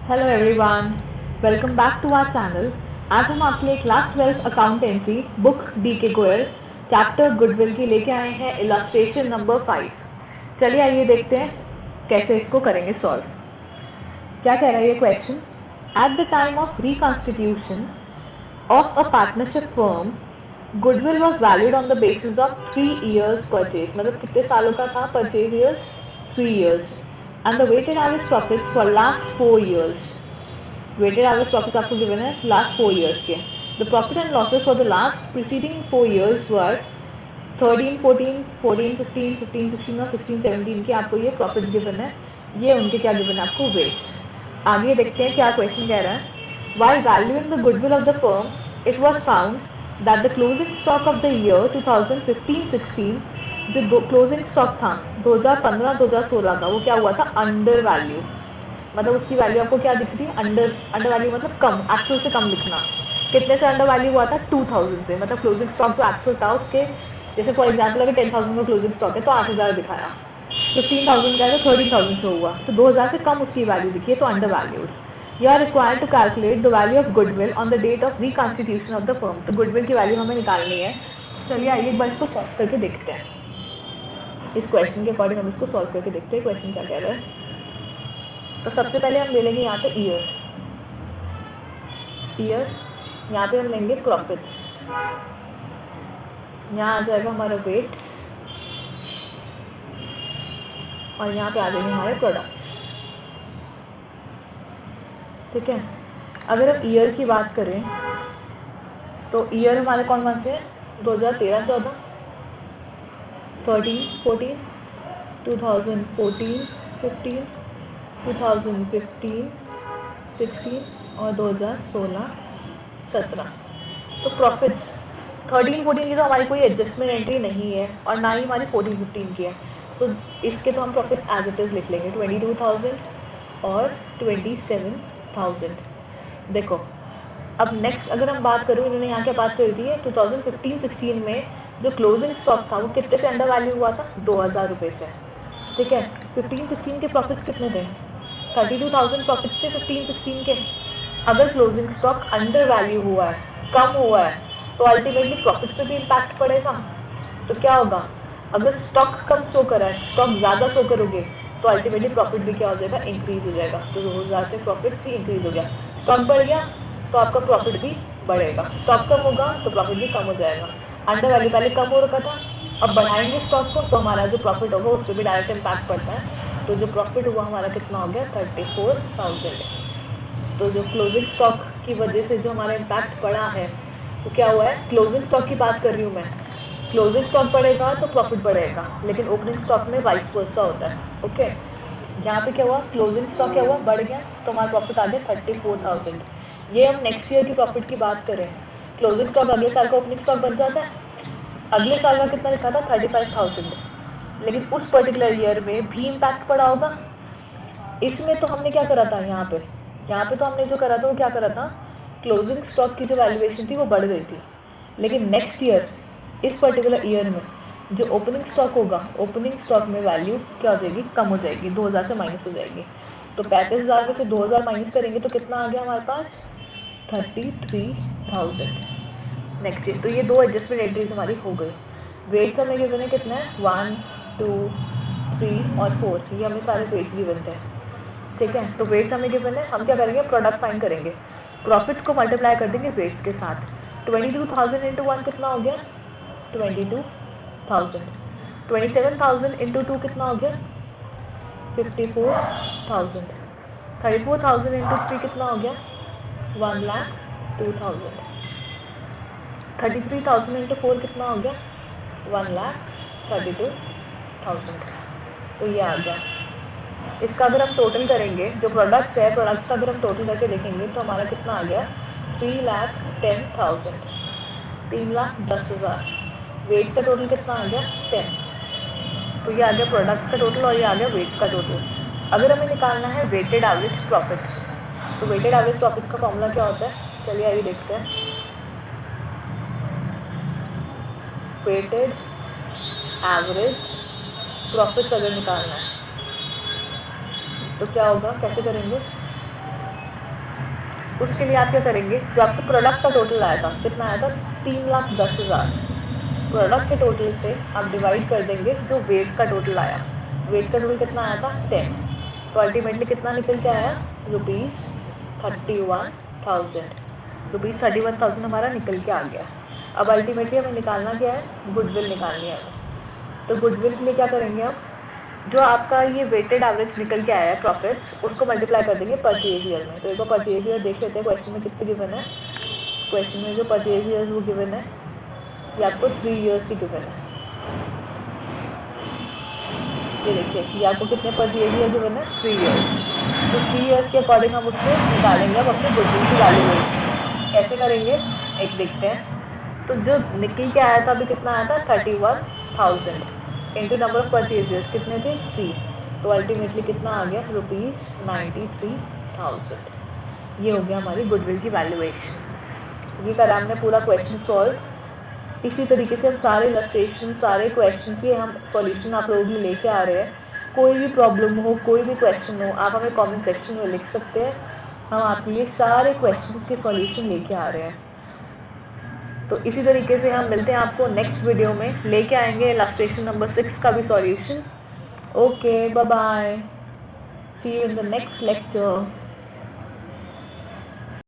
Hello everyone, welcome back to our channel. आज हम आपके लिए क्लास 12 अकाउंटेंसी बुक डी के गोयल चैप्टर गुडविल की लेके आए हैं इलस्ट्रेशन नंबर 5। चलिए आइए देखते हैं कैसे इसको करेंगे सॉल्व। क्या कह रहा है ये question? At the time of reconstitution of a partnership firm, goodwill was valued on the basis of 3 years purchase. मतलब कितने सालों का था purchase years? 3 years. And the weighted average profits for last 4 years. Weighted average profits आपको given है last 4 years के. The profit and losses for the last preceding 4 years were 13, 14, 14, 15, 15, 16 और 16, 17 के आपको ये प्रॉफिट गिवन है। ये उनके क्या गिवन है आपको? वेट्स। आगे देखते हैं क्या क्वेश्चन कह रहा है। While valuing the goodwill of the firm, it was found that the closing stock of the year 2015-16, जो क्लोजिंग स्टॉक था 2015-2016 का, वो क्या हुआ था? Under value. मतलब उसकी वैल्यू आपको क्या दिखती है? अंडर वैल्यू मतलब कम, एक्चुअल से कम लिखना। कितने से अंडर वैल्यू हुआ था? 2000 से। मतलब क्लोजिंग स्टॉक जो एक्चुअल था उसके, जैसे फॉर एग्जाम्पल अगर 10,000 का क्लोजिंग स्टॉक है तो 8,000 दिखाया, 15,000 का है तो 13,000 से हुआ, तो 2,000 से कम उसकी वैल्यू दिखी है, तो under valued. You are required to calculate the value of goodwill on the date of reconstitution of the firm. तो गुडविल की वैल्यू हमें निकालनी है। चलिए आइए एक बार इसको सॉल्व करके देखते हैं। इस क्वेश्चन के अकॉर्डिंग हम इसको सॉल्व करके देखते हैं क्वेश्चन क्या कह रहा है। तो सबसे पहले हम ले लेंगे यहाँ पे ईयर। यहाँ पे हम लेंगे प्रॉफिट्स। यहाँ आ जाएगा हमारा वेट्स और यहाँ पे आ जाएंगे हमारे प्रोडक्ट्स। ठीक है। अगर हम ईयर की बात करें तो ईयर हमारे कौन कौन से हैं? 2013-14, 13-14, 2014-15, 2015-16 और 2016-17। तो प्रॉफिट्स 13-14 की तो हमारी कोई एडजस्टमेंट एंट्री नहीं है और ना ही हमारी 14-15 की है, तो इसके तो हम प्रॉफिट एज इट इज़ लिख लेंगे 22,000 और 27,000। देखो अब नेक्स्ट अगर हम बात करूँ, इन्होंने यहाँ क्या बात करी थी 2015-16 में जो क्लोजिंग स्टॉक था वो कितने से अंडर वैल्यू हुआ था? 2,000 रुपये से। ठीक है। 15-16 के प्रॉफिट्स कितने थे? 32,000 प्रॉफिट से 15-16 के। अगर क्लोजिंग स्टॉक अंडर वैल्यू हुआ है, कम हुआ है, तो अल्टीमेटली प्रॉफिट पे भी इम्पैक्ट पड़ेगा। तो क्या होगा? अगर स्टॉक कम शो करा है, स्टॉक ज़्यादा शो करोगे तो अल्टीमेटली प्रॉफिट भी क्या हो जाएगा? इंक्रीज हो जाएगा। तो 2,000 से प्रॉफिट भी इंक्रीज हो गया। स्टॉक बढ़ गया तो आपका प्रॉफिट भी बढ़ेगा, स्टॉक कम होगा तो प्रॉफिट भी कम हो जाएगा। अंडर वैल्यू पहले कम हो रखा था, अब बढ़ाएंगे स्टॉक को तो हमारा जो प्रॉफिट होगा उस पर भी डायरेक्ट इम्पैक्ट पड़ता है। तो जो प्रॉफिट हुआ हमारा कितना हो गया? 34,000। तो जो क्लोजिंग स्टॉक की वजह से जो हमारा इम्पैक्ट पड़ा है, तो क्या हुआ है? क्लोजिंग स्टॉक की बात कर रही हूँ मैं। क्लोजिंग स्टॉक बढ़ेगा तो प्रॉफिट बढ़ेगा, लेकिन ओपनिंग स्टॉक में वाइस वर्सा होता है। ओके। यहाँ पे क्या हुआ? क्लोजिंग स्टॉक क्या हुआ? बढ़ गया तो हमारा प्रॉफिट आ गया 34,000। ये हम नेक्स्ट ईयर की प्रॉफिट की बात करें, क्लोजिंग स्टॉक अगले साल का ओपनिंग स्टॉक बन जाता है। अगले साल का कितना लिखा था? 35,000। लेकिन उस पर्टिकुलर ईयर में भी इम्पैक्ट पड़ा होगा। इसमें तो हमने क्या करा था? यहाँ पे तो हमने जो करा था वो क्या करा था? क्लोजिंग स्टॉक की जो वैल्यूएशन थी वो बढ़ गई थी। लेकिन नेक्स्ट ईयर, इस पर्टिकुलर ईयर में जो ओपनिंग स्टॉक होगा, ओपनिंग स्टॉक में वैल्यू क्या हो जाएगी? कम हो जाएगी, 2,000 से माइनस हो जाएगी। तो 35,000 में से 2,000 माइनस करेंगे तो कितना आ गया हमारे पास? 33,000 नेक्स्ट ईयर। तो ये दो एडजस्टमेंट एंट्रीज हमारी हो गई। वेट्स हमें गिवन है कितना है? 1, 2, 3 और 4। ये हमें सारे वेट्स गिवन थे। ठीक है। तो वेट्स हमें गिवन है, हम क्या करेंगे? प्रोडक्ट फाइंड करेंगे। प्रॉफिट को मल्टीप्लाई कर देंगे वेट्स के साथ। 22,000 इंटू 1 कितना हो गया? 22,000। 27,000 इंटू 2 कितना हो गया? 54,000। 34,000 इंटू 3 कितना हो गया? 1,02,000। 33,000 इंटू 4 कितना हो गया? 1,32,000। तो ये आ गया। इसका अगर हम टोटल करेंगे, जो प्रोडक्ट्स है, प्रोडक्ट्स का अगर हम टोटल करके देखेंगे तो हमारा कितना आ गया? 3,10,000, 3,10,000। वेट का टोटल कितना आ गया? 10। तो ये आ गया प्रोडक्ट्स का टोटल और ये आ गया वेट का टोटल। अगर हमें निकालना है वेटेड एवरेज प्रॉफिट्स, तो वेटेड एवरेज प्रॉफिट का फॉर्मूला क्या होता है? चलिए आइए देखते हैं। वेटेड एवरेज प्रॉफिट अगर निकालना है तो क्या होगा? कैसे करेंगे? उसके लिए आप क्या करेंगे, जो आपको प्रोडक्ट का टोटल आया था, कितना आया था 3,10,000, प्रोडक्ट के टोटल से आप डिवाइड कर देंगे जो वेट का टोटल आया। वेट का टोटल कितना आया था 10, तो अल्टीमेटली कितना निकल के आया ₹31,000, ₹31,000 हमारा निकल के आ गया। अब अल्टीमेटली हमें निकालना क्या है, गुडविल निकालनी है हमें। तो गुडविल के लिए क्या करेंगे, अब जो आपका ये वेटेड एवरेज निकल के आया है प्रॉफिट्स, उसको मल्टीप्लाई कर देंगे परचेज ईयर में। तो एक बार परचेज ईयर देख लेते हैं क्वेश्चन में कितने गिवन है। क्वेश्चन में जो परचेज ईयर वो गिवन है, ये आपको 3 इयर्स की गिवन है। ये देखिए, ये आपको कितने परचेज ईयर गिवन है, 3 इयर्स। तो 3 इयर्स के अकॉर्डिंग हम उससे निकालेंगे अब अपने गुडविल की वैल्यूएशन। कैसे करेंगे, एक देखते हैं। तो जो निकल के आया था अभी कितना आया था 31,000 इंटू नंबर ऑफ परचेजेस कितने थे 3, तो अल्टीमेटली कितना आ गया ₹93,000। ये हो गया हमारी गुडविल की वैल्यूएशन। ये करा हमने पूरा क्वेश्चन सॉल्व। इसी तरीके से हम सारे इलस्ट्रेशन, सारे क्वेश्चन के हम सॉल्यूशन आप लोगों के लिए लेके आ रहे हैं। कोई भी प्रॉब्लम हो, कोई भी क्वेश्चन हो, आप हमें कमेंट सेक्शन में लिख सकते हैं। हम आपके लिए सारे क्वेश्चन के सॉल्यूशन लेके आ रहे हैं। तो इसी तरीके से हम मिलते हैं आपको नेक्स्ट वीडियो में, लेके आएंगे इलस्ट्रेशन नंबर 6 का भी solution. Okay, bye bye, see you in the next lecture.